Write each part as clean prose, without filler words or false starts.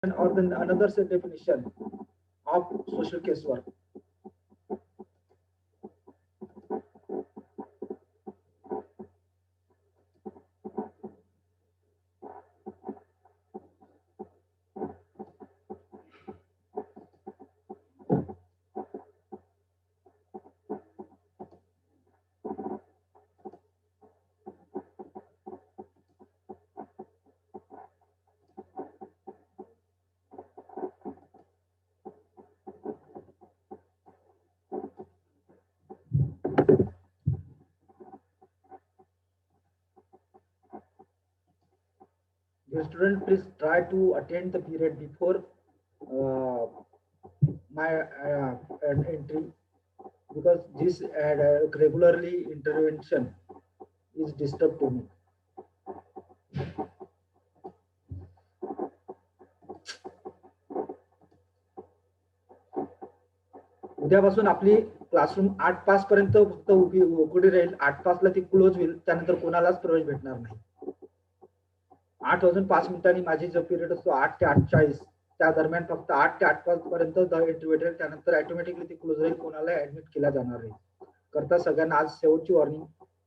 or then another set definition of social casework. The student, please try to attend the period before uh, my entry, because this regularly intervention is disturbed to me. उद्यापासून आपली classroom 8:05 पर्यंत फक्त उघडी राहील. 8:05 ती close होईल. त्यानंतर कोणालाच प्रवेश भेटणार नाही. 8:05 माझी जो पिरियड असतो 8 ते 8:40 त्या दरम्यान फक्त 8 ते 8:05 पर्यंत एंट्री भेटेल. त्यानंतर ऑटोमॅटिकली ती क्लोज राहील. कोणाला ऍडमिट केला जाणार नाही. करता सगळ्यांना आज शेवटची वॉर्निंग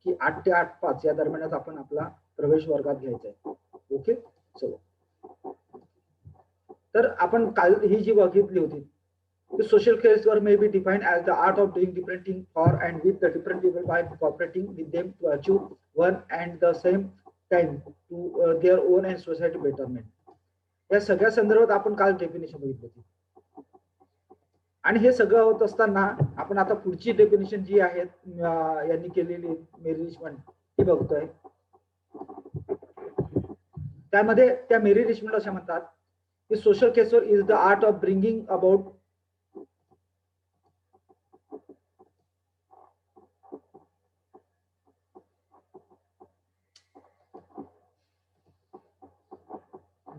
की 8 ते 8:05 या दरम्यानच आपण आपला प्रवेश वर्गात घ्यायचा आहे. ओके, चलो. तर आपण काल ही जी बघितली होती, the social casework may be defined as the art of doing different things for and with the different people by cooperating with them to achieve one and the same time to their own and society betterment. या सगळ्या संदर्भात आपण काल definition बघितली होती. आणि हे सगळं होत असताना आपण आता पुढची डेफिनेशन जी आहे यांनी केलेली मेरी रिचमंड ती बघतोय. त्यामध्ये त्या मेरी रिचमंड अशा म्हणतात की social casework is the art of bringing about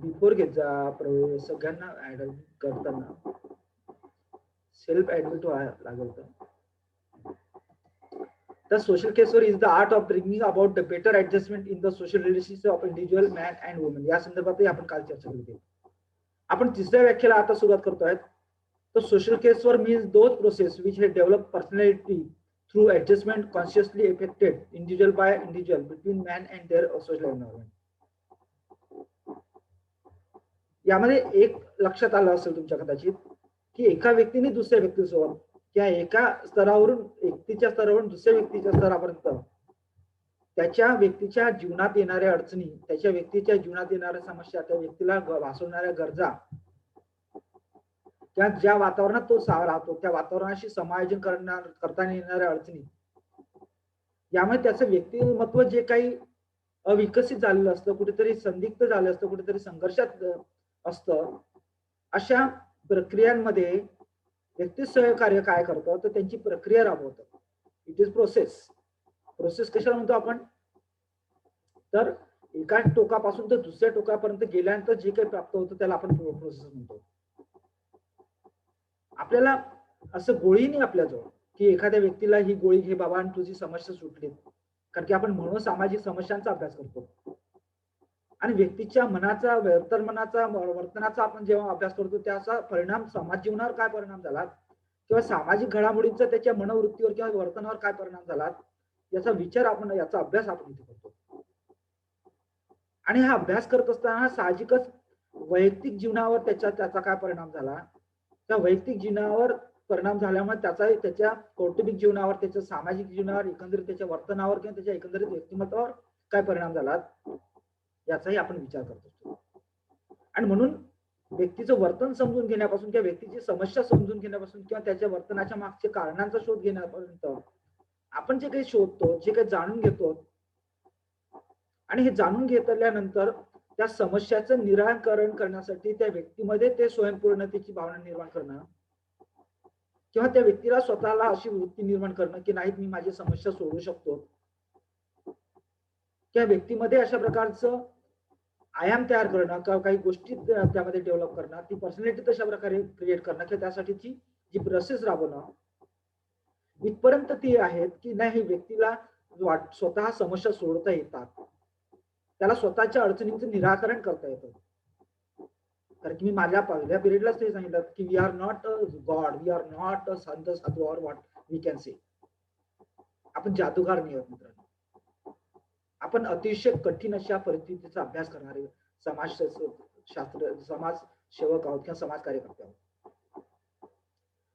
before घेत जा प्रवेश सगळ्यांना ऍड करताना सेल्फ ऍडमिट व्हायला लागेल. तर social casework is the art of bringing about the better adjustment in the social relationship of individual man and woman. या संदर्भातही आपण काल चर्चा केली होती. आपण तिसऱ्या व्याख्याला आता सुरुवात करतोय. तर social casework means those process which हे develop personality through adjustment consciously effected individual by individual between man and their social environment. यामध्ये एक लक्षात आलं असेल तुमच्या कदाचित की एका व्यक्तीने दुसऱ्या व्यक्तीसोबत किंवा एका स्तरावरून व्यक्तीच्या स्तरावरून दुसऱ्या व्यक्तीच्या स्तरापर्यंत त्याच्या व्यक्तीच्या जीवनात येणाऱ्या अडचणी, त्याच्या व्यक्तीच्या जीवनात येणाऱ्या समस्या, त्या व्यक्तीला भासवणाऱ्या गरजा किंवा ज्या वातावरणात तो राहतो त्या वातावरणाशी समायोजन करताना येणाऱ्या अडचणी, यामुळे त्याचं व्यक्तिमत्व जे काही अविकसित झालेलं असतं, कुठेतरी संदिग्ध झालं असतं, कुठेतरी संघर्षात असतं, अशा प्रक्रियांमध्ये व्यक्ती सहकार्य काय करतं तर त्यांची प्रक्रिया राबवतं. It is process. प्रोसेस कशाला म्हणतो आपण तर एका टोकापासून तर दुसऱ्या टोकापर्यंत गेल्यानंतर जे काही प्राप्त होतं त्याला आपण प्रोसेस म्हणतो. आपल्याला असं गोळी नाही आपल्याजवळ की एखाद्या व्यक्तीला ही गोळी घे बाबा आणि तुझी समस्या सुटली, कारण की आपण म्हणून सामाजिक समस्यांचा अभ्यास करतो आणि व्यक्तीच्या मनाचा वर्तनाचा आपण जेव्हा अभ्यास करतो त्याचा परिणाम समाज जीवनावर काय परिणाम झाला किंवा सामाजिक घडामोडींचा त्याच्या मनोवृत्तीवर किंवा वर्तनावर काय परिणाम झाला याचा विचार आपण, याचा अभ्यास आपण इथे करतो. आणि हा अभ्यास करत असताना साहजिकच वैयक्तिक जीवनावर त्याचा काय परिणाम झाला, त्या वैयक्तिक जीवनावर परिणाम झाल्यामुळे त्याच्या कौटुंबिक जीवनावर, त्याच्या सामाजिक जीवनावर, एकंदरीत त्याच्या वर्तनावर किंवा त्याच्या एकंदरीत व्यक्तिमत्वावर काय परिणाम झाला याचाही आपण विचार करत असतो. आणि म्हणून व्यक्तीचं वर्तन समजून घेण्यापासून किंवा व्यक्तीची समस्या समजून घेण्यापासून किंवा त्याच्या वर्तनाच्या मागच्या कारणांचा शोध घेण्यापर्यंत आपण जे काही शोधतो, जे काही जाणून घेतो आणि हे जाणून घेतल्यानंतर त्या समस्याचं निराकरण करण्यासाठी त्या व्यक्तीमध्ये ते स्वयंपूर्णतेची भावना निर्माण करणं किंवा त्या व्यक्तीला स्वतःला अशी वृत्ती निर्माण करणं की नाही मी माझी समस्या सोडवू शकतो, त्या व्यक्तीमध्ये अशा प्रकारचं आयाम तयार करणं किंवा काही गोष्टी त्यामध्ये डेव्हलप करणं, ती पर्सनॅलिटी तशा प्रकारे क्रिएट करणं किंवा त्यासाठीची जी प्रोसेस राबवणं इथपर्यंत ती आहेत की नाही व्यक्तीला स्वतः समस्या सोडवता येतात, त्याला स्वतःच्या अडचणींचं निराकरण करता येतं. कारण की मी माझ्या पहिल्या पिरियडलाच ते सांगितलं की we are not a god, we are not a sant sadhu or what we can say. आपण जादूगार नाही आहोत मित्रांनो. आपण अतिशय कठीण अशा परिस्थितीचा अभ्यास करणारे समाज सेवक आहोत किंवा समाज कार्यकर्ते आहोत.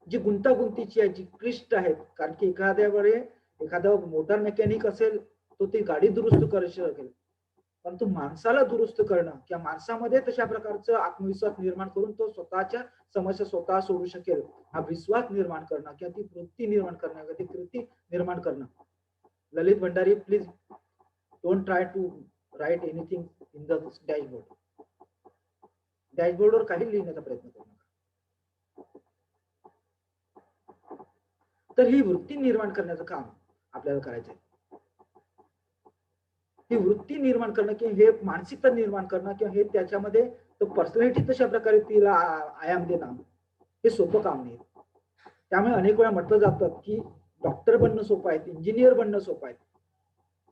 जी गुंतागुंतीची आहे, जी क्लिष्ट आहेत. कारण की एखाद्या वेळे एखादा मोटार मेकॅनिक असेल, तो ती गाडी दुरुस्त करू शकेल. परंतु माणसाला दुरुस्त करणं किंवा माणसामध्ये तशा प्रकारचा आत्मविश्वास निर्माण करून तो स्वतःच्या समस्या स्वतः सोडू शकेल, हा विश्वास निर्माण करणं किंवा ती वृत्ती निर्माण करणं किंवा ती कृती निर्माण करणं. Lalit Bhandari, please don't try to write anything in the dashboard. डॅशबोर्डवर काही लिहिण्याचा प्रयत्न करू नका. तर ही वृत्ती निर्माण करण्याचं काम आपल्याला करायचं आहे. ही वृत्ती निर्माण करणं किंवा हे मानसिकता निर्माण करणं किंवा हे त्याच्यामध्ये पर्सनॅलिटी तशा प्रकारे तिला आयाम देणं, हे सोपं काम नाही. त्यामुळे अनेक वेळा म्हटलं जातं की डॉक्टर बनणं सोपं आहे, इंजिनियर बनणं सोपं आहे,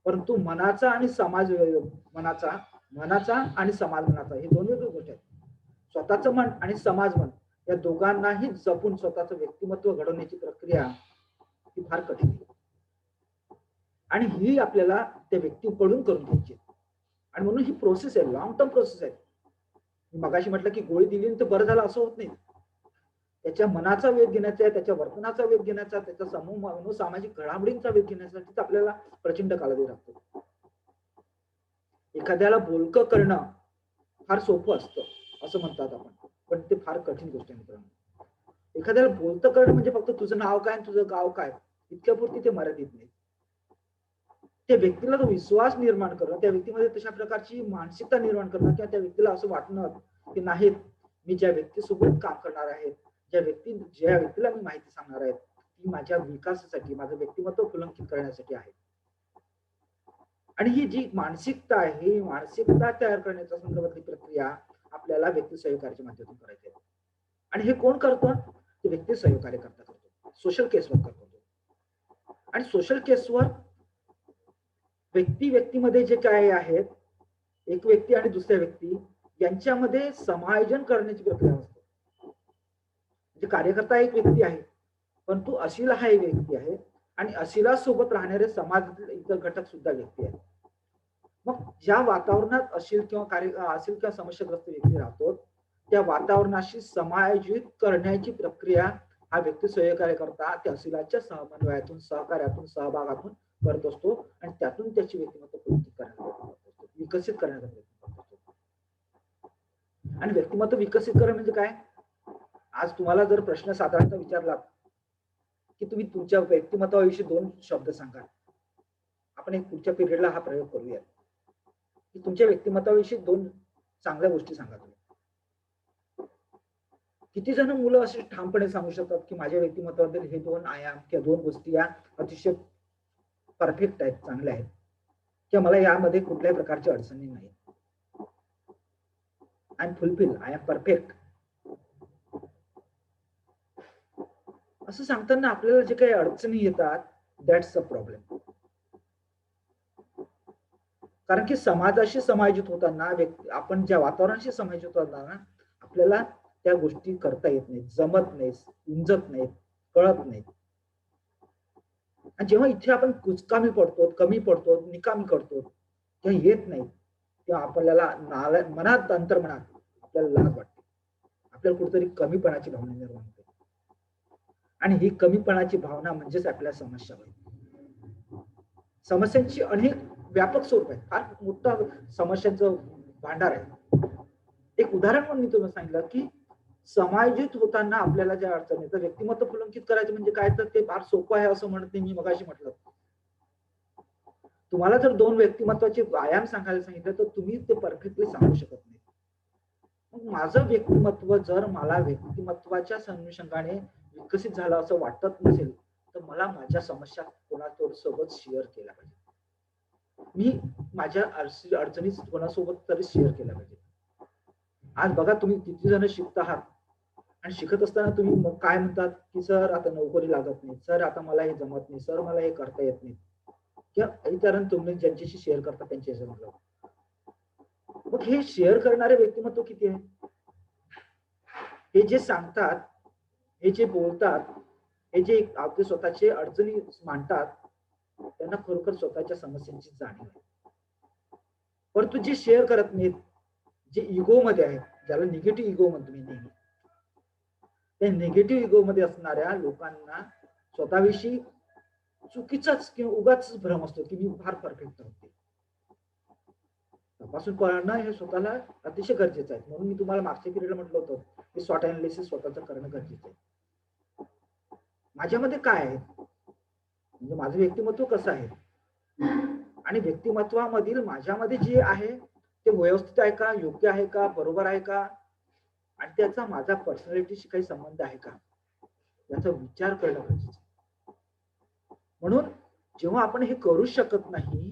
परंतु मनाचा आणि मनाचा आणि समाज मनाचा हे दोन वेगळ्या गोष्टी आहेत. स्वतःचं मन आणि समाज मन या दोघांनाही जपून स्वतःचं व्यक्तिमत्व घडवण्याची प्रक्रिया ही फार कठीण आहे. आणि ही आपल्याला त्या व्यक्तीकडून करून घ्यायची. आणि म्हणून ही प्रोसेस आहे, लॉंग टर्म प्रोसेस आहे. मी मगाशी म्हटलं की गोळी दिली तर बरं झालं असं होत नाही. त्याच्या मनाचा वेध घेण्याचा, त्याच्या वर्तनाचा वेध घेण्याचा, त्याच्या समूह सामाजिक घडामोडींचा वेध घेण्यासाठी आपल्याला प्रचंड कालावधी लागतो. एखाद्याला बोलकं करणं फार सोपं असतं असं म्हणतात आपण, पण ते फार कठीण गोष्ट आहे मित्रांनो. एखाद्याला बोलतं करणं म्हणजे फक्त तुझं नाव काय आणि तुझं गाव काय इतक्यापुरती ते मर्यादित नाही. त्या व्यक्तीला तो विश्वास निर्माण करणं, त्या व्यक्तीमध्ये तशा प्रकारची मानसिकता निर्माण करणं किंवा त्या व्यक्तीला असं वाटणं की नाही, मी ज्या व्यक्तीसोबत काम करणार आहे, ज्या व्यक्तीला मी माहिती सांगणार आहे, ती माझ्या विकासासाठी, माझं व्यक्तिमत्व फुलंकित करण्यासाठी आहे. आणि ही जी मानसिकता आहे, ही मानसिकता तयार करण्याच्या संदर्भातली प्रक्रिया आपल्याला व्यक्ती सहकार्याच्या माध्यमातून करायची आहे. आणि हे कोण करतं? ते व्यक्ती सहकार्य करतो, सोशल केसवर करतो. आणि सोशल केसवर व्यक्तीमध्ये जे काय आहेत, एक व्यक्ती आणि दुसऱ्या व्यक्ती यांच्यामध्ये समायोजन करण्याची प्रक्रिया असते. म्हणजे कार्यकर्ता एक व्यक्ती आहे, परंतु अशील हा एक व्यक्ती आहे आणि अशिला सोबत राहणारे समाजातील इतर घटक सुद्धा व्यक्ती आहेत. मग ज्या वातावरणात अशील किंवा समस्याग्रस्त व्यक्ती राहतो, त्या वातावरणाशी समायोजित करण्याची प्रक्रिया हा व्यक्ती सहकार्य करता त्या अशिलाच्या समन्वयातून, सहकार्यातून, सहभागातून करत असतो आणि त्यातून त्याची व्यक्तिमत्व विकसित करण्याचा प्रयत्न करतो. आणि व्यक्तिमत्व विकसित करणं म्हणजे काय? आज तुम्हाला जर प्रश्न साधारणतः विचारला की तुम्ही तुमच्या व्यक्तिमत्वाविषयी 2 शब्द सांगा, आपण एक पुढच्या पिरियडला हा प्रयोग करूया की तुमच्या व्यक्तिमत्वाविषयी 2 चांगल्या गोष्टी सांगा. तुम्ही किती जण मुलं असे ठामपणे सांगू शकतात की माझ्या व्यक्तिमत्वाबद्दल हे 2 आयाम किंवा 2 गोष्टी या अतिशय परफेक्ट आहेत, चांगल्या आहेत किंवा मला यामध्ये कुठल्याही प्रकारची अडचणी नाही. I am fulfil, I am perfect असं सांगताना आपल्याला जे काही अडचणी येतात, दॅट्स अ प्रॉब्लेम. कारण की समाजाशी समायोजित होताना, आपण ज्या वातावरणाशी समायोजित होताना आपल्याला त्या गोष्टी करता येत नाहीत, जमत नाहीत, उमजत नाहीत, कळत नाहीत. आणि जेव्हा इथे आपण कुचकामी पडतो, कमी पडतो, निकामी करतो, तेव्हा येत नाही, तेव्हा आपल्याला मनात अंतर्मनात आपल्याला लाज वाटते, आपल्याला कुठेतरी कमीपणाची भावना निर्माण होते. आणि ही कमीपणाची भावना म्हणजेच आपल्या समस्या होईल. समस्यांची अनेक व्यापक स्वरूप आहे, फार मोठा समस्यांचं भांडार आहे. एक उदाहरण म्हणून मी तुम्हाला सांगितलं की समायोजित होताना आपल्याला ज्या अडचणी येतात, व्यक्तिमत्व फुलंकित करायचं म्हणजे काय, तर ते फार सोपं आहे असं म्हणत नाही. मी मगाशी म्हटलं, तुम्हाला जर 2 व्यक्तिमत्वाचे आयाम सांगायला सांगितलं तर तुम्ही ते परफेक्टली सांगू शकत नाही. मग माझं व्यक्तिमत्व जर मला व्यक्तिमत्वाच्या अनुषंगाने विकसित झालं असं वाटत नसेल, तर मला माझ्या समस्या कोणासोबत शेअर केल्या पाहिजे. मी माझ्या अडचणी कोणासोबत तरी शेअर केल्या पाहिजे. आज बघा, तुम्ही किती जण शिकत आहात आणि शिकत असताना तुम्ही मग काय म्हणतात की सर आता नोकरी लागत नाही, सर आता मला हे जमत नाही, सर मला हे करता येत नाही, किंवा इतरांना तुम्ही ज्यांच्याशी शेअर करता त्यांच्याशी. मग हे शेअर करणारे व्यक्तिमत्व किती आहे? हे जे सांगतात, हे जे बोलतात, हे जे आपले स्वतःचे अडचणी मांडतात, त्यांना खरोखर स्वतःच्या समस्यांची जाणीव आहे. परंतु जे शेअर करत नाहीत, जे इगो मध्ये आहेत, ज्याला निगेटिव्ह इगो म्हणतो मी नेहमी, त्या निगेटिव्ह इगो मध्ये असणाऱ्या लोकांना स्वतःविषयी चुकीचाच किंवा उगाच भ्रम असतो की मी फार परफेक्ट होते. तपासून पाहणं हे स्वतःला अतिशय गरजेचं आहे. म्हणून मी तुम्हाला मागच्या पिरियडला म्हटलं होतं की स्वॉट अनालिसिस स्वतःचं करणं गरजेचं आहे. माझ्यामध्ये काय आहे, म्हणजे माझं व्यक्तिमत्व कसं आहे आणि व्यक्तिमत्वामधील माझ्यामध्ये जे आहे ते व्यवस्थित आहे का, योग्य आहे का, बरोबर आहे का, आणि त्याचा माझा पर्सनॅलिटीशी काही संबंध आहे का, याचा विचार करणं गरजेचं आहे. म्हणून जेव्हा आपण हे करू शकत नाही,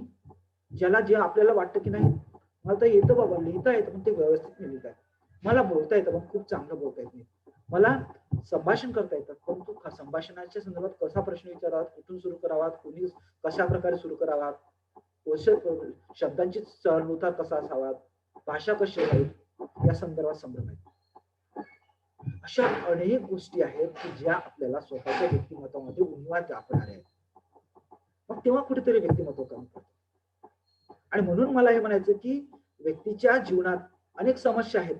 ज्याला जे आपल्याला वाटतं की नाही मला तर येतं बाबा, लिहिता येतं पण ते व्यवस्थित नाही लिहित आहे, मला बोलता येतं पण खूप चांगलं बोलता येत नाही, मला संभाषण करता येतात परंतु संभाषणाच्या संदर्भात कसा प्रश्न विचारावा, कुठून सुरू करावा, कोणी कशा प्रकारे सुरू करावा, शब्दांची चढ-उतार कसा असावा, भाषा कशी राहील, या संदर्भात संभ्रम आहे. अशा अनेक गोष्टी आहेत की ज्या आपल्याला स्वतःच्या व्यक्तिमत्वामध्ये उणिवा दाखवणाऱ्या आहेत. मग तेव्हा कुठेतरी व्यक्तिमत्व कमी पडतं. आणि म्हणून मला हे म्हणायचं की व्यक्तीच्या जीवनात अनेक समस्या आहेत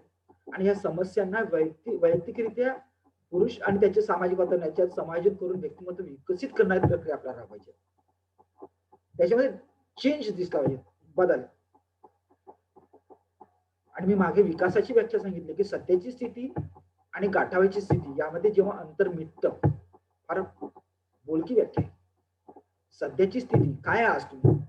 आणि या समस्यांना वैयक्तिकरित्या पुरुष आणि त्याचे सामाजिक वातावरण याच्यात समायोजित करून व्यक्तिमत्व विकसित करण्याची प्रक्रिया आपल्याला राबवायची. त्याच्यामध्ये चेंज दिसला पाहिजे, बदल. आणि मी मागे विकासाची व्याख्या सांगितली की सत्याची स्थिती आणि गाठावायची स्थिती यामध्ये जेव्हा अंतर मिटतं, फार बोलकी व्याख्या आहे. सध्याची स्थिती काय आज तुम्ही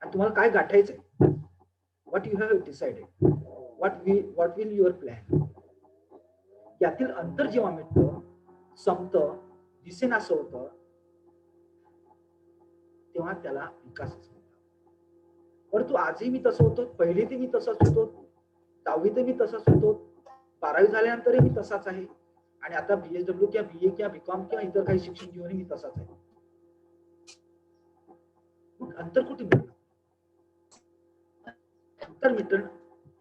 आणि तुम्हाला काय गाठायचंय, what you have decided, what will your plan, यातील अंतर जेव्हा मिटतं, संपतं, दिसेनासं होतं, तेव्हा त्याला विकास म्हणतात. परंतु आजही मी तसं होतो, पहिली ते मी तसाच होतो, 10वी ते मी तसाच होतो, 12वी झाल्यानंतरही मी तसाच आहे आणि आता BSW किंवा BA किंवा BCom किंवा इतर काही शिक्षण घेऊनही मी तसाच आहे. मग अंतर कुठे मिळतं? अंतर मिळतं.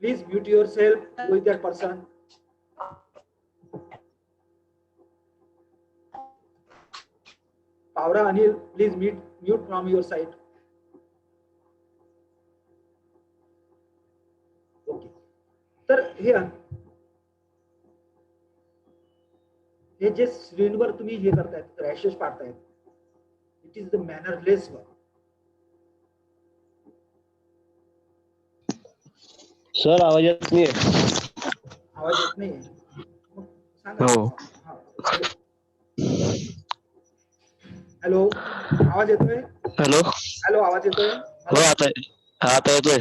Please mute yourself with that person. Pawara Anil, please mute from your side. Okay. तर हे जे स्क्रीनवर तुम्ही हे करतायत, रॅशेस पाडतायत, it is the mannerless work. Sir आवाज येत नाही. आवाज येत नाही. हो. हॅलो, आवाज येतोय? हॅलो हॅलो, आवाज येतोय? हो, आता येतोय.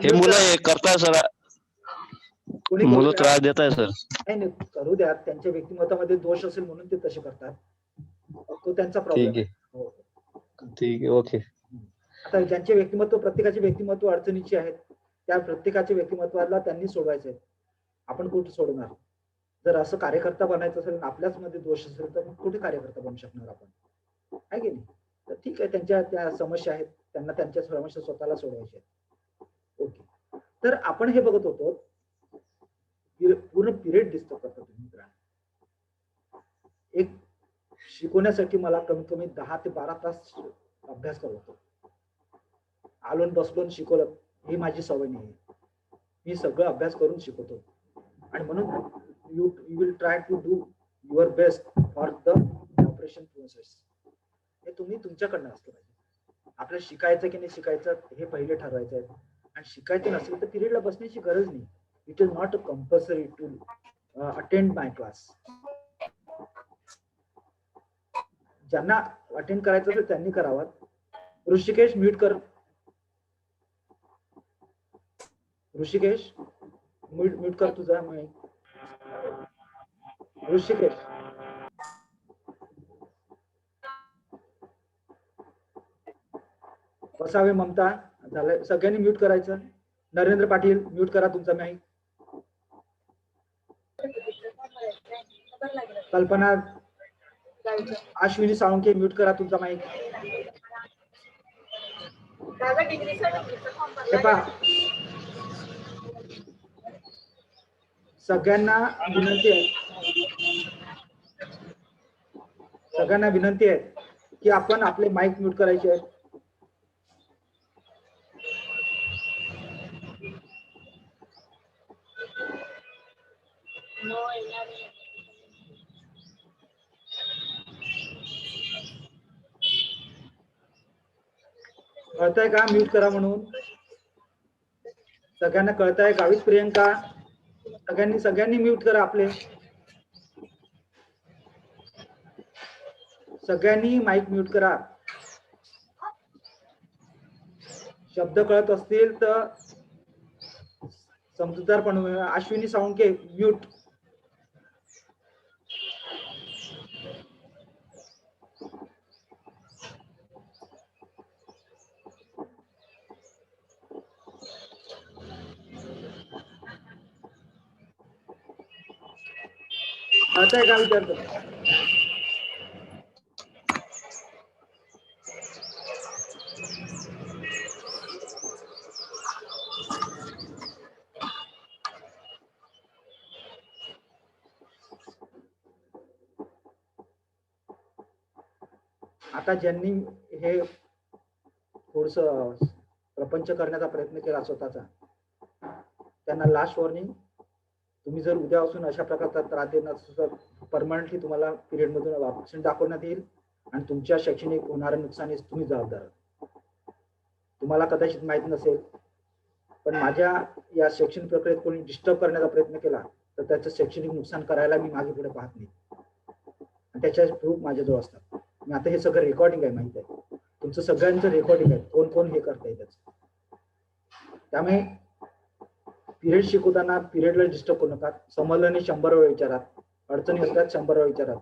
हे मुलं करताय सर, मुलं त्रास देत आहे सर. नाही करू द्या, त्यांच्या व्यक्तिमत्वामध्ये दोष असेल म्हणून ते तसे करतात, तो त्यांचा प्रॉब्लेम आहे. हो ठीक आहे, ओके. आता ज्यांचे व्यक्तिमत्व, प्रत्येकाचे व्यक्तिमत्व अडचणीचे आहेत, त्या प्रत्येकाच्या व्यक्तिमत्वाला त्यांनी सोडवायचे आहेत. आपण कुठे सोडणार? जर असं कार्यकर्ता बनायचं असेल, आपल्याच मध्ये दोष असेल तर कुठे कार्यकर्ता बनू शकणार आपण, आहे की नाही? तर ठीक आहे, त्यांच्या त्या समस्या आहेत, त्यांना त्यांच्या समस्या स्वतःला सोडवायच्या आहेत. ओके. तर आपण हे बघत होतो, पूर्ण पिरियड डिस्टर्ब करतो तुम्ही मित्रांनो. एक शिकवण्यासाठी मला कमीत कमी 10 ते 12 तास अभ्यास करत होतो. आलोन बसलोन शिकवलं ही माझी सवय नाही. मी सगळं अभ्यास करून शिकवतो आणि म्हणून you will try to do your best for the operation process. हे तुम्ही तुमच्याकडनं असलं पाहिजे. आपल्याला शिकायचं की नाही शिकायचं हे पहिले ठरवायचं आहे. आणि शिकायचं नसेल तर पिरियडला बसण्याची गरज नाही. It is not compulsory to attend my class. ज्यांना अटेंड करायचं असेल त्यांनी करावं. ऋषिकेश म्यूट कर. ऋषिकेश म्यूट कर तुझा माईक. ऋषिकेश बसावे. ममता झालंय, सगळ्यांनी म्यूट करायचं. नरेंद्र पाटील म्यूट करा तुमचा माईक. कल्पना, अश्विनी साळुंके म्यूट करा तुमचा माईक. सगळ्यांना विनंती आहे की आपण आपले माईक म्यूट करायचे आहेत. कळतंय का म्यूट करा म्हणून? सगळ्यांना कळतंय? गावित प्रियंका, सगळ्यांनी म्यूट करा आपले. सगळ्यांनी माईक म्यूट करा. शब्द कळत असतील तर समजूतदारपण. अश्विनी साळुंके म्यूट. कळतंय का विचारतो? आता ज्यांनी हे थोडस प्रपंच करण्याचा प्रयत्न केला स्वतःचा, त्यांना लास्ट वॉर्निंग. तुम्ही जर उद्यापासून अशा प्रकारचा त्रास देणार परमनंटली तुम्हाला पिरियड मधून ऑप्शन दाखवण्यात येईल आणि तुमच्या शैक्षणिक होणाऱ्या नुकसानीस तुम्ही जबाबदार. तुम्हाला कदाचित माहित नसेल, पण माझ्या या शैक्षणिक प्रक्रियेत कोणी डिस्टर्ब करण्याचा प्रयत्न केला तर त्याचं शैक्षणिक नुकसान करायला मी मागे पुढे पाहत नाही. त्याच्या प्रूफ माझ्याजवळ असतात. मी आता हे सगळं रेकॉर्डिंग आहे, माहित आहे तुमचं सगळ्यांचं रेकॉर्डिंग आहे, कोण कोण हे करताय त्याचं. त्यामुळे पिरियड शिकवताना पिरियडला डिस्टर्ब करू नका. समजल्याने 100 वेळा विचारा, अडचणी असतात 100 वेळा विचारा,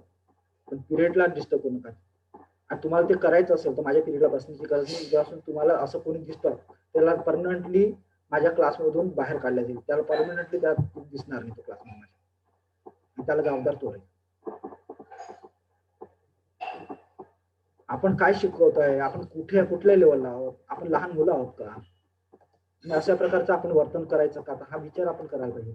पण पिरियडला डिस्टर्ब करू नका. आणि तुम्हाला ते करायचं असेल तर माझ्या पिरियडला बसण्याची गरज नाही. जेव्हापासून तुम्हाला असं कोणी दिसतं त्याला परमनंटली माझ्या क्लासमधून बाहेर काढल्या जाईल. त्याला परमनंटली त्यात दिसणार नाही तो क्लासमध्ये, त्याला जबाबदार तो आहे. आपण काय शिकवतोय, आपण कुठल्या लेवलला आहोत, आपण लहान मुलं आहोत का, अशा प्रकारचं आपण वर्तन करायचं का, हा विचार आपण करायला पाहिजे.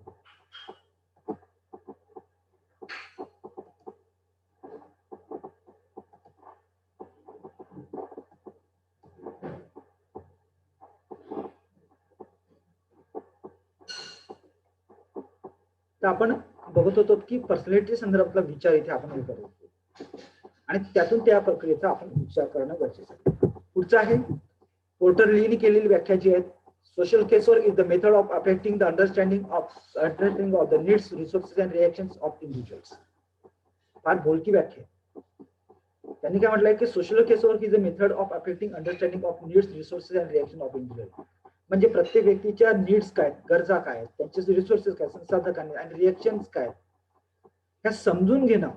तर आपण बघत होतो की पर्सनॅलिटी संदर्भातला विचार इथे आपण हे करतो आणि त्यातून त्या प्रक्रियेचा आपण विचार करणं गरजेचं आहे. पुढचं आहे पोर्टर लीनी केलेली व्याख्या जी आहे, social casework is the method of affecting the understanding of the needs, resources and reactions of individuals. फार बोलकी व्याख्या. त्यांनी काय म्हटलंय की social casework is the method of affecting understanding of needs, resources and reaction of individual. म्हणजे प्रत्येक व्यक्तीच्या नीड्स काय, गरजा काय, त्यांचे रिसोर्सेस काय, संसाधक आणि रिएक्शन्स काय, ह्या समजून घेणं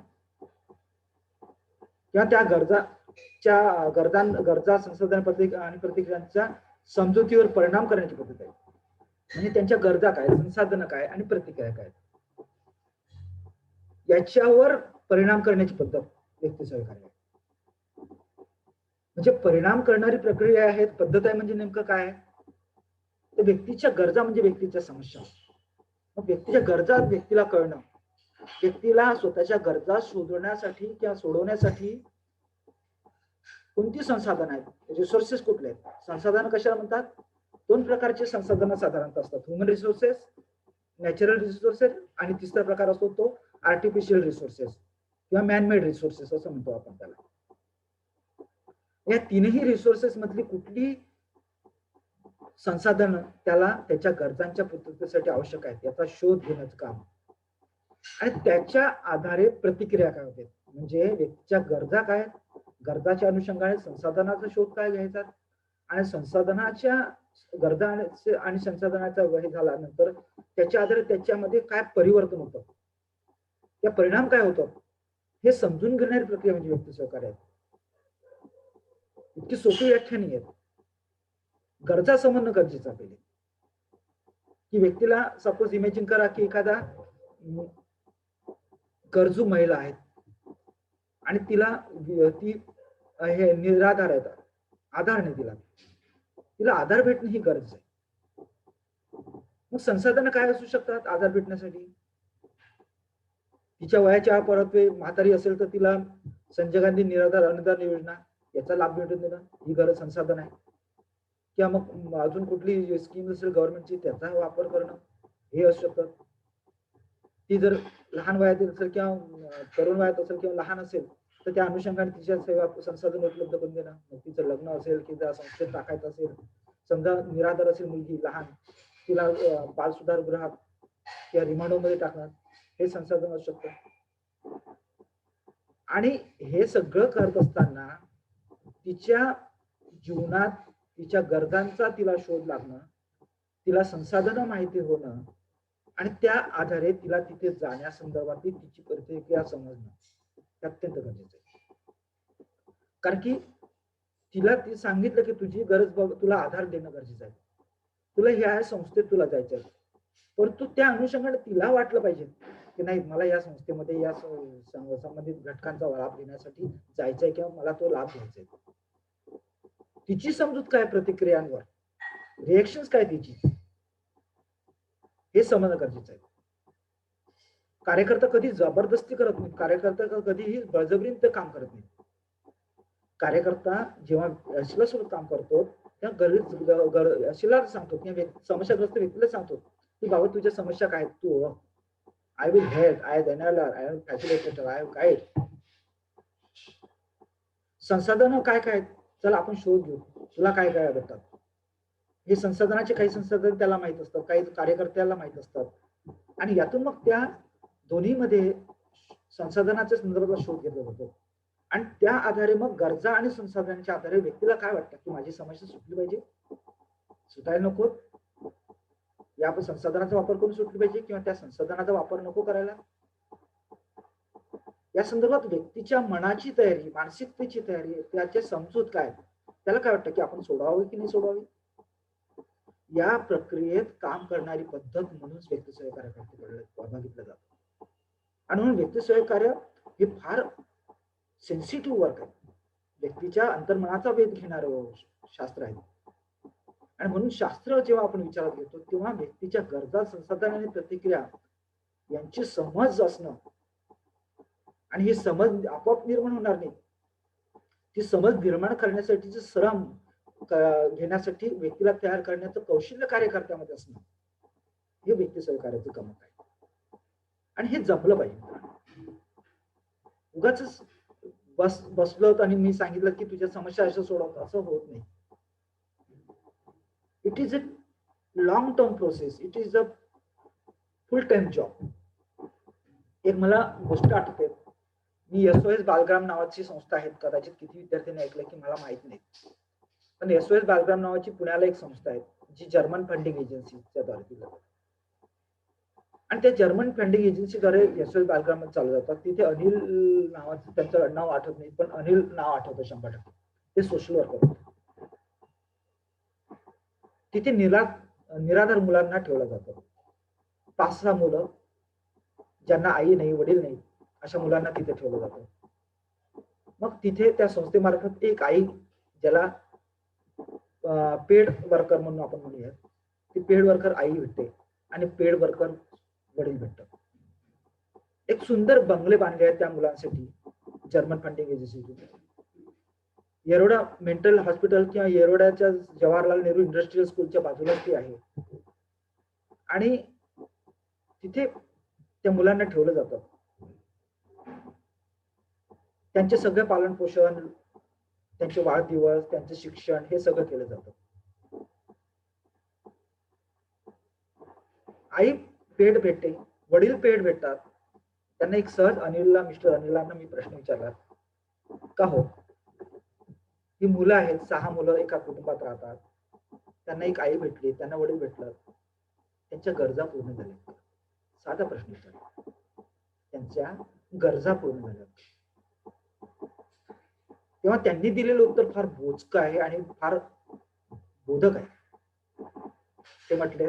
किंवा त्या गरजा संसाधन आणि प्रतिक्रियांच्या समजुतीवर परिणाम करण्याची पद्धत आहे. म्हणजे त्यांच्या गरजा काय, संसाधन काय आणि प्रतिक्रिया काय, याच्यावर परिणाम करण्याची पद्धत व्यक्ती सहकार्य आहे. म्हणजे परिणाम करणारी प्रक्रिया आहे, पद्धत आहे. म्हणजे नेमकं काय, तर व्यक्तीच्या गरजा म्हणजे व्यक्तीच्या समस्या. मग व्यक्तीच्या गरजा व्यक्तीला कळणं, व्यक्तीला स्वतःच्या गरजा शोधण्यासाठी किंवा सोडवण्यासाठी कोणती संसाधन आहेत, रिसोर्सेस कुठले आहेत. संसाधन कशाला म्हणतात, 2 प्रकारचे संसाधन साधारणतः असतात, ह्युमन रिसोर्सेस, नॅचरल रिसोर्सेस, आणि तिसरा प्रकार असतो तो आर्टिफिशियल रिसोर्सेस किंवा मॅनमेड रिसोर्सेस असं म्हणतो आपण त्याला. या तीनही रिसोर्सेस मधली कुठली संसाधन त्याला त्याच्या गरजांच्या पूर्ततेसाठी आवश्यक आहेत याचा शोध घेण्याचं काम, आणि त्याच्या आधारे प्रतिक्रिया काय होते. म्हणजे व्यक्तीच्या गरजा काय, गरजाच्या अनुषंगाने संसाधनाचा शोध काय घ्यायचा, आणि संसाधनाच्या गरजा आणि संसाधनाचा हे झाल्यानंतर त्याच्या आधारे त्याच्यामध्ये काय परिवर्तन होतं, त्या परिणाम काय होतं हे समजून घेणारी प्रक्रिया म्हणजे व्यक्ती सहकार्य आहे. इतकी सोपी व्याख्या नाही आहे. गरजा समजणं गरजेचं आहे पहिले, की व्यक्तीला सपोज इमॅजिन करा की एखादा गरजू महिला आहे आणि ती हे निराधार आहे, आधार नाही तिला आधार भेटणं ही गरज आहे. मग संसाधनं काय असू शकतात आधार भेटण्यासाठी, तिच्या वयाच्या परत म्हातारी असेल तर तिला संजय गांधी निराधार अनुदान योजना याचा लाभ भेटून देणं ही गरज संसाधन आहे. किंवा मग अजून कुठली स्कीम असेल गव्हर्नमेंटची त्याचा वापर करणं हे असू शकतं. ती जर लहान वयात असेल किंवा तरुण वयात असेल किंवा लहान असेल तर त्या अनुषंगाने तिच्या सेवा संसाधन उपलब्ध करून देणं. मग तिचं लग्न असेल किंवा संस्थेत टाकायचं असेल, समजा निराधार असेल मुलगी लहान, तिला बाल सुधारगृहात किंवा रिमांडोमध्ये टाकणं हे संसाधन असू शकतं. आणि हे सगळं करत असताना तिच्या जीवनात तिच्या गरजांचा तिला शोध लागणं, तिला संसाधनं माहिती होणं आणि त्या आधारे तिला तिथे जाण्यासंदर्भातली तिची प्रतिक्रिया समजणं अत्यंत गरजेचं आहे. कारण की तिला ती सांगितलं की तुझी गरज तुला आधार देणं गरजेचं आहे, तुला ह्या संस्थेत तुला जायचं आहे, परंतु त्या अनुषंगाने तिला वाटलं पाहिजे की नाही मला या संस्थेमध्ये या संबंधित घटकांचा लाभ घेण्यासाठी जायचंय किंवा मला तो लाभ घ्यायचा आहे. तिची समजूत काय प्रतिक्रियांवर, रिएक्शन काय तिची, हे समजणं गरजेचं आहे. कार्यकर्ता कधी जबरदस्ती करत नाही, कार्यकर्ता कधीही बळजबरीने ते काम करत नाही. कार्यकर्ता जेव्हा यशला सोबत काम करतो तेव्हा यशला सांगतो किंवा समस्याग्रस्त व्यक्तीला सांगतो की बाबा तुझ्या समस्या काय तू ओळख, I will help, I enabler, I am facilitator, I guide. संसाधनं काय काय चला आपण शोध घेऊ, तुला काय काय भेटतात. हे संसाधनाचे काही संसाधन त्याला माहित असतात, काही कार्यकर्त्याला माहित असतात आणि यातून मग त्या दोन्हीमध्ये संसाधनाच्या संदर्भातला शोध घेतला जातो आणि त्या आधारे मग गरजा आणि संसाधनाच्या आधारे व्यक्तीला काय वाटतं की माझी समस्या सुटली पाहिजे, सुटायला नको, या आपण संसाधनाचा वापर करून सुटली पाहिजे किंवा त्या संसाधनाचा वापर नको करायला. या संदर्भात व्यक्तीच्या मनाची तयारी, मानसिकतेची तयारी, त्याचे समजूत काय, त्याला काय वाटतं की आपण सोडावी की नाही सोडावी, या प्रक्रियेत काम करणारी पद्धत म्हणून व्यक्ती सहकार्याकडे बघितलं जातं. आणि म्हणून व्यक्ती सहकार्य हे फार सेन्सिटिव्ह वर्क आहे, व्यक्तीच्या अंतर्मनाचा वेध घेणारं शास्त्र आहे. आणि म्हणून शास्त्र जेव्हा आपण विचारात घेतो तेव्हा व्यक्तीच्या गरजा, संसाधन आणि प्रतिक्रिया यांची समज असणं आणि ही समज आपोआप निर्माण होणार नाही, ती समज निर्माण करण्यासाठीचे श्रम घेण्यासाठी व्यक्तीला तयार करण्याचं कौशल्य कार्यकर्त्यामध्ये असणं हे व्यक्ती सहकार्याचं कमक आहे. आणि हे जपलं पाहिजे. उगाच बसलो आणि मी सांगितलं की तुझ्या समस्या अशा सोडवत असं होत नाही. It is a long term process, it is a full time job. एक मला गोष्ट आठवते, मी SOS बालग्राम नावाची संस्था आहे, कदाचित किती विद्यार्थ्यांनी ऐकलं की मला माहित नाही, पण SOS बालग्राम नावाची पुण्याला एक संस्था आहे जी जर्मन फंडिंग एजन्सीच्या द्वारे दिली जाते आणि त्या जर्मन फंडिंग एजन्सीद्वारे SOS बालग्राम चालू जातात. तिथे अनिल नावाचं त्यांचं नाव आठवत नाही पण अनिल नाव आठवतं 100%. ते सोशल वर्कर होते. तिथे निराधार मुलांना ठेवलं जातं, 5-6 मुलं ज्यांना आई नाही वडील नाही अशा मुलांना तिथे ठेवलं जातं. मग तिथे त्या संस्थेमार्फत एक आई ज्याला पेड वर्कर म्हणून आपण म्हणूया, ती पेड वर्कर आई भेटते आणि पेड वर्कर वडील भेटतात. एक सुंदर बंगले बांधले आहेत त्या मुलांसाठी German funding agency. Yerwada mental hospital किंवा येरोडाच्या जवाहरलाल नेहरू इंडस्ट्रियल स्कूलच्या बाजूलाच ती आहे आणि तिथे त्या मुलांना ठेवलं जातं. त्यांचे सगळे पालन पोषण, त्यांचे वाढदिवस, त्यांचे शिक्षण हे सगळं केलं जातं. आई पेड भेटते, वडील पेड भेटतात. त्यांना एक सहज मिस्टर अनिलांना मी प्रश्न विचारला, का हो ही मुलं आहेत, 6 मुलं एका कुटुंबात राहतात, त्यांना एक आई भेटली, त्यांना वडील भेटलं, त्यांच्या गरजा पूर्ण झाल्या. साधा प्रश्न विचारला, त्यांच्या गरजा पूर्ण झाल्या. तेव्हा त्यांनी दिलेलं उत्तर फार बोचकं आहे आणि फार बोधक आहे. ते म्हटले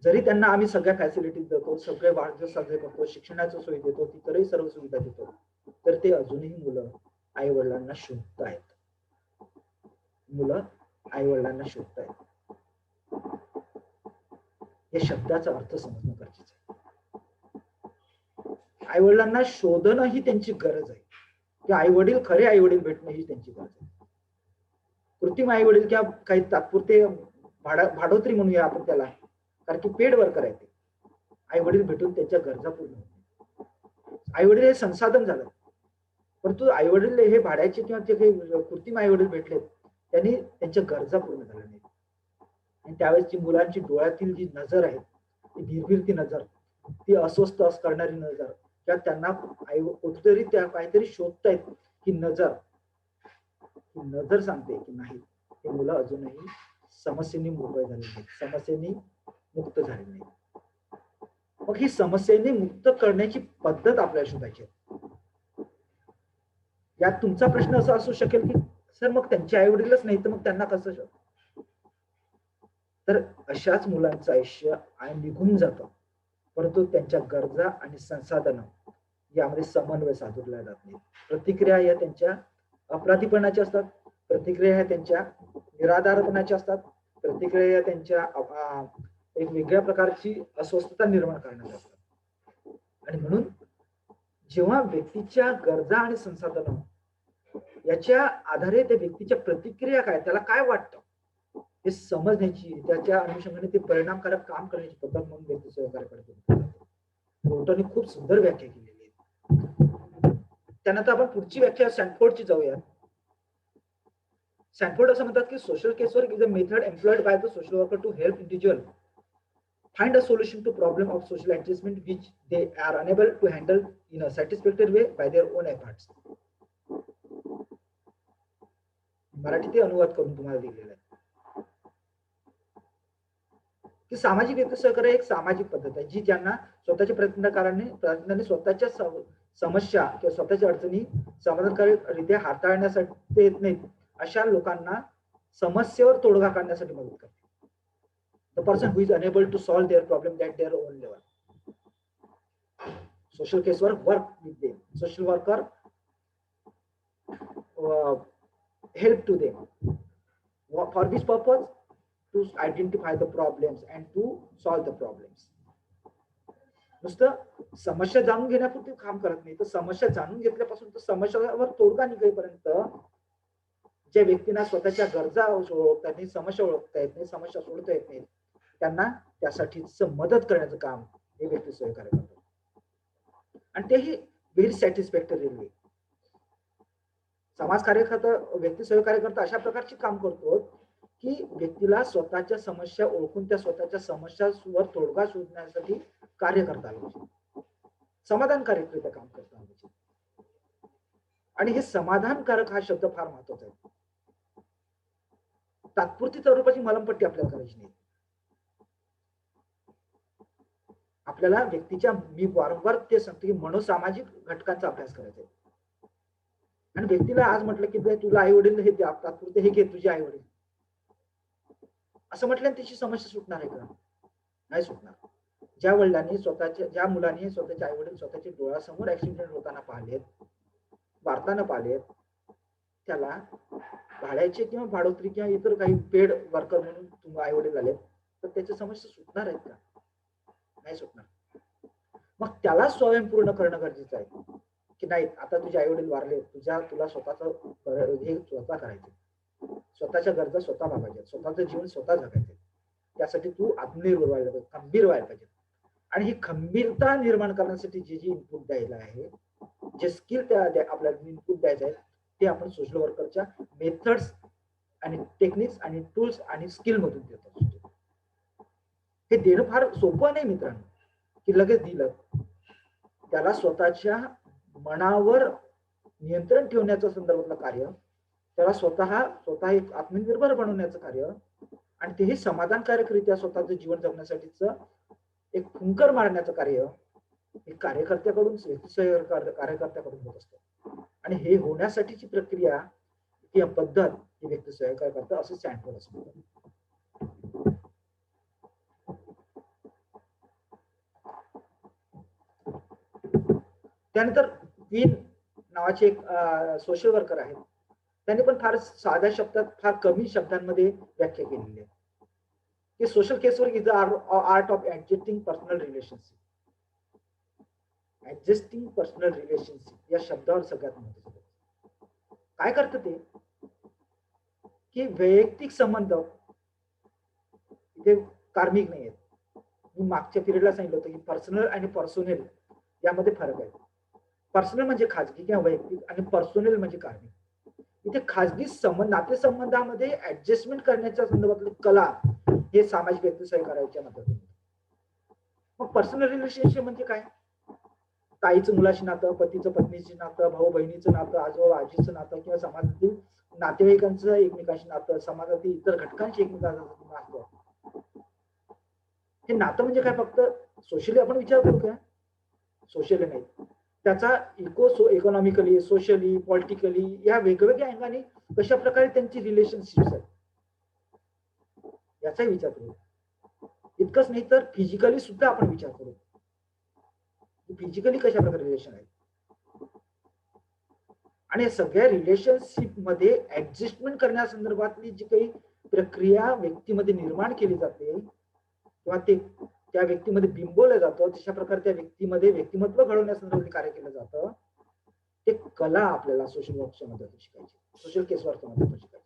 जरी त्यांना आम्ही सगळ्या फॅसिलिटीज देतो, सगळे वाढदिवस साजरे करतो, शिक्षणाची सोयी देतो, इतरही सर्व सुविधा देतो, तर ते अजूनही मुलं आई वडिलांना शोधतायत. मुलं आई वडिलांना शोधतायत. या शब्दाचा अर्थ समजणं गरजेचं आहे. आई वडिलांना शोधणं ही त्यांची गरज आहे, की आई वडील खरे आई वडील भेटणं ही त्यांची गरज आहे. कृत्रिम आई वडील किंवा काही तात्पुरते भाडोत्री म्हणूया आपण त्याला, कारण की पेड वर्कर आहे ते. आई वडील भेटून त्यांच्या गरजा पूर्ण होतात. आई वडील हे संसाधन झालं, परंतु आई वडील हे भाड्याचे किंवा जे काही कृत्रिम आई वडील भेटलेत त्यांनी त्यांच्या गरजा पूर्ण झाल्या नाहीत. आणि त्यावेळेस मुलांची डोळ्यातील जी नजर आहे ती निर्भीरती नजर, ती अस्वस्थ करणारी नजर, किंवा त्यांना कुठेतरी त्या काहीतरी शोधतायत ही नजर, ही नजर सांगते की नाही, हे मुलं अजूनही समस्येने मोकळे झाले नाहीत, समस्येने मुक्त झाले नाही. मग ही समस्येने मुक्त करण्याची पद्धत आपल्याला शोधायची आहे. यात तुमचा प्रश्न असा असू शकेल की सर मग त्यांचे आई वडीलच नाही तर मग त्यांना कसं शोध. तर अशाच मुलांचं आयुष्य निघून जातं, परंतु त्यांच्या गरजा आणि संसाधनं यामध्ये समन्वय साधला जात नाही. प्रतिक्रिया या त्यांच्या अपराधीपणाच्या असतात, प्रतिक्रिया ह्या त्यांच्या निराधारपणाच्या असतात, प्रतिक्रिया या त्यांच्या एक वेगळ्या प्रकारची अस्वस्थता निर्माण करण्यात असतात. आणि म्हणून जेव्हा व्यक्तीच्या गरजा आणि संसाधनं याच्या आधारे त्या व्यक्तीच्या प्रतिक्रिया काय, त्याला काय वाटतं हे समजण्याची, त्याच्या अनुषंगाने ते परिणामकारक काम करण्याची पद्धत म्हणून व्यक्ती सहकार्याकडे रोटरने खूप सुंदर व्याख्या केलेली आहे. त्यानंतर आपण पुढची व्याख्या सॅनफोर्डची जाऊया. सॅनफोर्ड असं म्हणतात की social casework is a method employed by the social worker to help individual find a solution to problem of social adjustment which they are unable to handle in a satisfactory way by their own efforts. मराठीत अनुवाद करून तुम्हाला दिलेला आहे की सामाजिक व्यक्ती सहकार्य एक सामाजिक पद्धत आहे जी ज्यांना स्वतःच्या प्रयत्नाने स्वतःच्या समस्या किंवा स्वतःच्या अडचणी समाधानकारकरित्या हाताळण्यासाठी येत नाहीत अशा लोकांना समस्येवर तोडगा काढण्यासाठी मदत करते. The person who is unable to solve their problem at their own level. Social casework work with them. Social worker help to them. For this purpose, to identify the problems and to solve the problems. नुसतं समस्या जाणून घेण्यापुरती काम करत नाही, तर समस्या जाणून घेतल्यापासून तर समस्यावर तोडगा निघेपर्यंत ज्या व्यक्तींना स्वतःच्या गरजा ओळखता येत नाही, समस्या ओळखता येत नाही, समस्या सोडता येत नाही, त्यांना त्यासाठीच मदत करण्याचं काम हे व्यक्ती सहकार्य करतात. आणि तेही व्हेरी सॅटिस्फॅक्टरी वे. समाज कार्यकर्ता व्यक्ती सहकार्यकर्ता अशा प्रकारचे काम करतो की व्यक्तीला स्वतःच्या समस्या ओळखून त्या स्वतःच्या समस्यावर तोडगा शोधण्यासाठी कार्य करता आलं पाहिजे, समाधानकारकरित्या काम करता आलं पाहिजे. आणि हे समाधानकारक हा शब्द फार महत्वाचा आहे. तात्पुरती स्वरूपाची मलमपट्टी आपल्याला करायची नाही. आपल्याला व्यक्तीच्या, मी वारंवार ते सांगतो की मनोसामाजिक घटकांचा अभ्यास करायचा आहे. आणि व्यक्तीला आज म्हटलं की तुला आई वडील हे तात्पुरते हे घे, तुझे आई वडील असं म्हटल्याने त्याची समस्या सुटणार आहे का? नाही सुटणार. ज्या वडिलांनी ज्या मुलांनी स्वतःचे आई वडील स्वतःच्या डोळ्यासमोर ऍक्सिडेंट होताना पाहिलेत, वारताना पाहिलेत, त्याला भाड्याचे किंवा भाडोत्री किंवा इतर काही पेड वर्कर म्हणून तुम्ही आई वडील आलेत, तर त्याची समस्या सुटणार आहेत का? नाही सुटणार. मग त्याला स्वयंपूर्ण करणं गरजेचं आहे की नाही, आता तुझे आई वडील वारले, तुला स्वतःच हे स्वतः करायचं, स्वतःच्या गरजा स्वतः भागायच्या, स्वतःचं जीवन स्वतः जगायचं. त्यासाठी तू आत्मनिर्भर व्हायला पाहिजे, खंबीर व्हायला पाहिजे. आणि ही खंबीरता निर्माण करण्यासाठी जे इनपुट द्यायला आहे, जे स्किल आपल्याला इनपुट द्यायचं आहे, ते आपण सोशल वर्करच्या मेथड्स आणि टेक्निक्स आणि टूल्स आणि स्किल मधून देत असतो. हे देणं फार सोपं नाही मित्रांनो की लगेच दिलं. त्याला स्वतःच्या मनावर नियंत्रण ठेवण्याचं संदर्भातलं कार्य, त्याला स्वतः एक आत्मनिर्भर बनवण्याचं कार्य, आणि तेही समाधानकारकरित्या स्वतःचं जीवन जगण्यासाठीच एक फुंकर मारण्याचं कार्य हे कार्यकर्त्याकडून, कार्यकर्त्याकडून होत असतं. आणि हे होण्यासाठीची प्रक्रिया किंवा पद्धत ही व्यक्ती सहकार्य करतं, असं सॅनफोर्ड असं म्हणतात. त्यानंतर क्वीन नावाचे एक सोशल वर्कर आहेत, त्यांनी पण फार साध्या शब्दात, फार कमी शब्दांमध्ये व्याख्या केलेली आहे की social casework is the art of adjusting personal relationship. Adjusting personal relationship या शब्दावर सगळ्यात महत्वाचं काय करतं ते, की वैयक्तिक संबंध इथे कार्मिक नाही आहेत. मी मागच्या पिरियडला सांगितलं होतं की पर्सनल आणि पर्सोनेल यामध्ये फरक आहे. पर्सनल म्हणजे खाजगी किंवा वैयक्तिक आणि पर्सोनेल म्हणजे कार्मिक. इथे खाजगी संबंध नातेसंबंधामध्ये ऍडजस्टमेंट करण्याच्या संदर्भातली कला हे सामाजिक व्यक्ती सहकार्याच्या मदतीने. मग पर्सनल रिलेशनशिप म्हणजे काय, ताईचं मुलाशी नातं, पतीचं पत्नीशी नातं, भाऊ बहिणीचं नातं, आजोबा आजीचं नातं किंवा समाजातील नातेवाईकांचं एकमेकांशी नातं, समाजातील इतर घटकांशी एकमेकांचं नातं. हे नातं म्हणजे काय, फक्त सोशली आपण विचार करू का, सोशली नाही, त्याचा इकॉनॉमिकली, सोशली, पॉलिटिकली या वेगवेगळ्या अंगाने कशा प्रकारे त्यांची रिलेशनशिप्स आहेत याचाही विचार करू. इतकंच नाही तर फिजिकली सुद्धा आपण विचार करू, फिजिकली कशा प्रकारे रिलेशन आहे. आणि सगळ्या रिलेशनशिप मध्ये ऍडजस्टमेंट करण्यासंदर्भातली जी काही प्रक्रिया व्यक्तीमध्ये निर्माण केली जाते किंवा ते त्या व्यक्तीमध्ये बिंबवलं जातं, तशा प्रकारे त्या व्यक्तीमध्ये व्यक्तिमत्व घडवण्यासंदर्भात कार्य केलं जातं. ते कला आपल्याला सोशल वर्कच्या मध्ये शिकायची, सोशल केस वर्कच्या मध्ये शिकायची.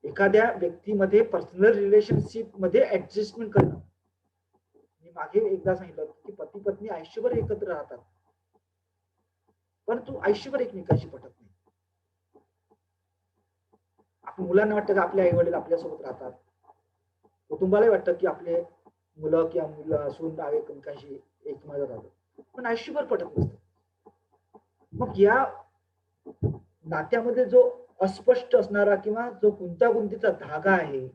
एखाद्या व्यक्तीमध्ये पर्सनल रिलेशनशिप मध्ये ऍडजस्टमेंट करणं. मी मागे एकदा सांगितलं की पती पत्नी आयुष्यभर एकत्र राहतात, परंतु आयुष्यभर एकमेकांशी पटत नाही. आपण मुलांना वाटतं की आपले आई वडील आपल्यासोबत राहतात, कुटुंबालाही वाटतं की आपले मुलं किंवा मुलं सून एकमेकांशी एकमेकांना राहतात, पण आयुष्यभर पटत नसतं. मग या नात्यामध्ये जो अस्पष्ट असणारा किंवा जो गुंतागुंतीचा धागा आहे,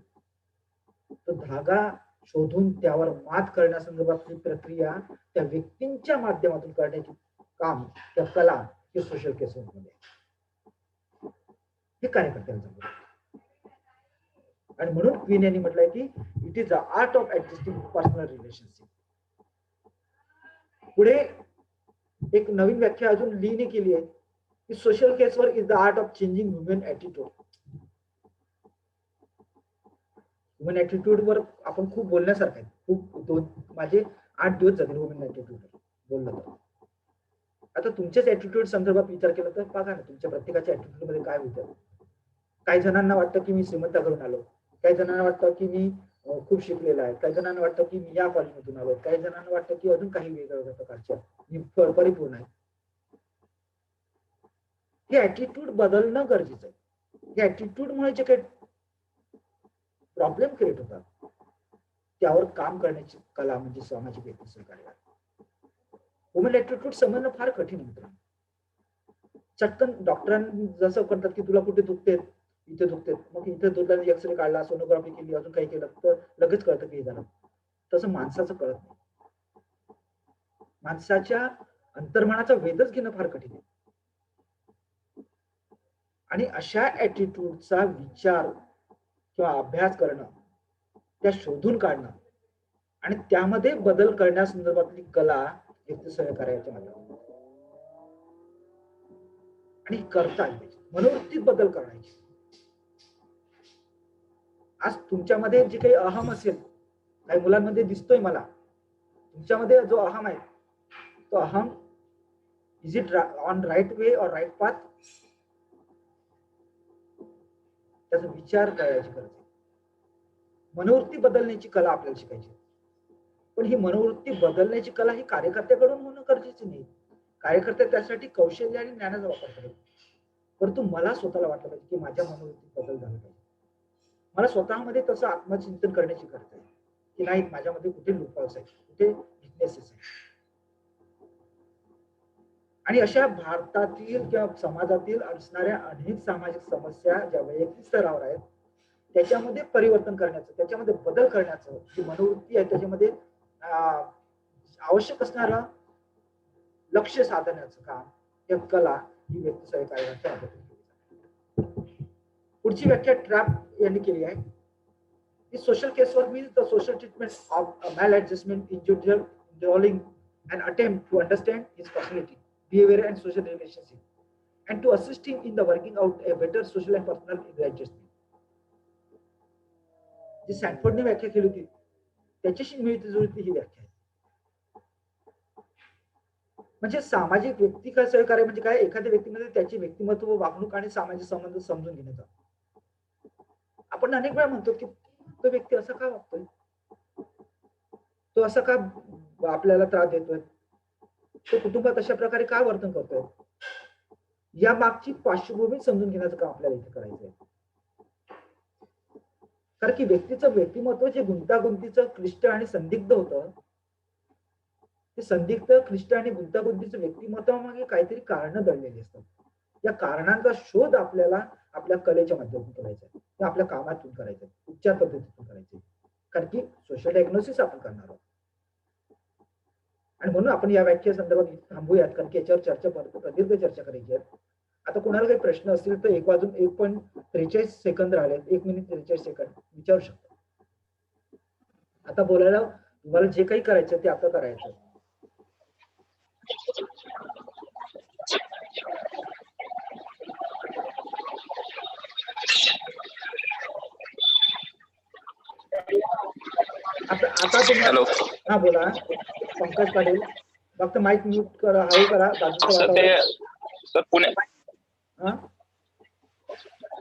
तो धागा शोधून त्यावर मात करण्यासंदर्भातली प्रक्रिया त्या व्यक्तींच्या माध्यमातून करण्याची काम त्या कला हे सोशल केसमध्ये हे कार्यकर्त्यांचं. आणि म्हणून क्वीन यांनी म्हटलंय की it is the art of adjusting personal relationship. पुढे एक नवीन व्याख्या अजून लीने केली आहे की social case work is the art of changing human attitude. Human attitude वर आपण खूप बोलण्यासारखं आहे. खूप माझे 8 दिवस झाले ह्युमन ऍटिट्यूड बोललो तर. आता तुमच्याच ऍटिट्यूड संदर्भात विचार केला तर बघा ना, तुमच्या प्रत्येकाच्या ऍटिट्यूड मध्ये काय होतं. काही जणांना वाटतं की मी श्रीमंत घरून आलो, काही जणांना वाटतं की मी खूप शिकलेला आहे, काही जणांना वाटतं की मी या कॉलेजमधून आलो, काही जणांना वाटतं की अजून काही वेगवेगळ्या प्रकारच्या मी परिपूर्ण आहे. हे ऍटिट्यूड बदलणं गरजेचं आहे. हे ऍटिट्यूडमुळे जे काही प्रॉब्लेम क्रिएट होतात त्यावर काम करण्याची कला म्हणजे सामाजिक व्यक्ती सहकार्य. ह्युमन ऍटिट्यूड समजणं फार कठीण होतं. चटकन डॉक्टरांनी जसं करतात की तुला कुठे दुखते, इथे दुखते, मग इथे दुखल्याने एक्सरे काढला, सोनोग्राफी केली, अजून काही केलं तर लगेच कळतं की हे झालं. तसं माणसाचं कळत नाही. माणसाच्या अंतर्मनाचा वेधच घेणं फार कठीण आहे. आणि अशा ऍटिट्यूडचा विचार किंवा अभ्यास करणं, त्या शोधून काढणं आणि त्यामध्ये बदल करण्यासंदर्भातली कला व्यक्ती सहकार्याच्या माध्यमातून आणि करता आली, मनोवृत्तीत बदल करायची. आज तुमच्यामध्ये जे काही अहम असेल, काही मुलांमध्ये दिसतोय मला, तुमच्यामध्ये जो अहम आहे तो aham is it on right way और राईट पाथ, त्याचा विचार करायची गरज आहे. मनोवृत्ती बदलण्याची कला आपल्याला शिकायची. पण ही मनोवृत्ती बदलण्याची कला ही कार्यकर्त्याकडून होणं गरजेचं नाही. कार्यकर्ते त्यासाठी कौशल्य आणि ज्ञानाचा वापर करेल. परंतु मला स्वतःला वाटलं पाहिजे की माझ्या मनोवृत्तीत बदल झाला पाहिजे. मला स्वतःमध्ये तसं आत्मचिंतन करण्याची गरज आहे की नाही, माझ्यामध्ये कुठे लूपहॉल्स आहे, कुठे विकनेसेस आहे. आणि अशा भारतातील किंवा समाजातील असणाऱ्या अनेक सामाजिक समस्या ज्या वैयक्तिक स्तरावर आहेत त्याच्यामध्ये परिवर्तन करण्याचं, त्याच्यामध्ये बदल करण्याचं जी मनोवृत्ती आहे त्याच्यामध्ये आवश्यक असणारं लक्ष साधण्याचं काम या कला ही व्यक्ती सहकार्याच्या मदतीने केली जाते. पुढची व्याख्या ट्रॅप यांनी केली आहे की social casework means the social treatment of maladjustment individual involving an attempt to understand his personality, behavior and social relationship and to assist him in the working out a better social and personal adjustment. जी सॅनफोर्डने व्याख्या केली होती त्याच्याशी मिळती जुळती ही व्याख्या आहे. म्हणजे सामाजिक व्यक्ती का सहकार्य म्हणजे काय, एखाद्या व्यक्तीमध्ये त्याचे व्यक्तिमत्व, वागणूक आणि सामाजिक संबंध समजून घेण्याचा. आपण अनेक वेळा म्हणतो की तो व्यक्ती असा का वागतोय, तो असा का आपल्याला त्रास देतोय, तो कुटुंबात अशा प्रकारे का वर्तन करतोय, या मागची पार्श्वभूमी समजून घेण्याचं काम आपल्याला इथे करायचंय. कारण की व्यक्तीचं व्यक्तिमत्व जे गुंतागुंतीचं, क्लिष्ट आणि संदिग्ध होतं, ते संदिग्ध, क्लिष्ट आणि गुंतागुंतीचं व्यक्तिमत्वामागे काहीतरी कारणं दडलेली असतात. या कारणांचा शोध आपल्याला आपल्या कलेच्या माध्यमातून करायचा आहे, ते आपल्या कामातून करायचं आहे, उपचार पद्धतीतून करायचे, कारण की सोशल डायग्नोसिस आपण करणार आहोत. आणि म्हणून आपण या व्याख्या संदर्भात थांबूयात, कारण की याच्यावर चर्चा प्रदीर्घ चर्चा करायची आहे. आता कोणाला काही प्रश्न असतील तर 1:43 राहिले, 1 मिनिट 43 विचारू शकतो. आता बोलायला तुम्हाला जे काही करायचं ते आता करायचं. आता तुम्हाला हा बोला पंकज पाटील, फक्त माईक म्यूट करा, हळू करा, बाजूचं वातावरण. सर पुणे, हा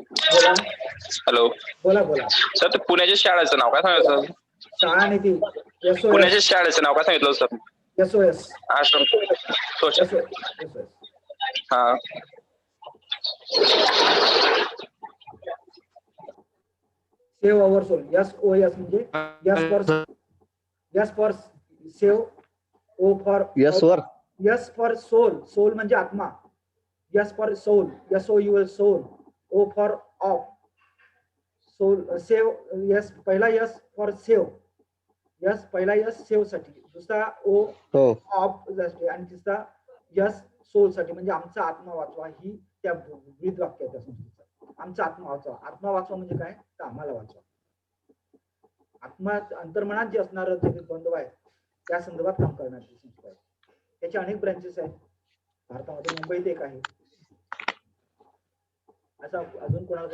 बोला. हॅलो बोला बोला. सर ते पुण्याच्या शाळेचं नाव काय सांगितलं? शाळा नाही ती SOS. पुण्याच्या शाळेचं नाव काय सांगितलं सर? SOS. आश्रम सोशल. हा सेव्ह अवर सोल. SOS म्हणजे S for save, O for S for soul. Soul म्हणजे आत्मा. S for soul, SOUL soul. O for of soul, save. S पहिला S फॉर सेव्ह, पहिला S सेव्ह साठी, दुसरा O of साठी आणि तिसरा S सोल साठी, म्हणजे आमचा आत्मा वाचवा, ही त्या विविध वाक्य त्या संस्कृतीचा. आमचा आत्मा वाचवा. आत्मा वाचवा म्हणजे काय, तर आम्हाला वाचवा. आत्मा अंतर्मनात जे असणारं जे बंधव आहे त्या संदर्भात काम करण्याची संस्था आहे. त्याचे अनेक ब्रँचेस आहेत भारतामध्ये. मुंबईत एक आहे. असा अजून कोणाला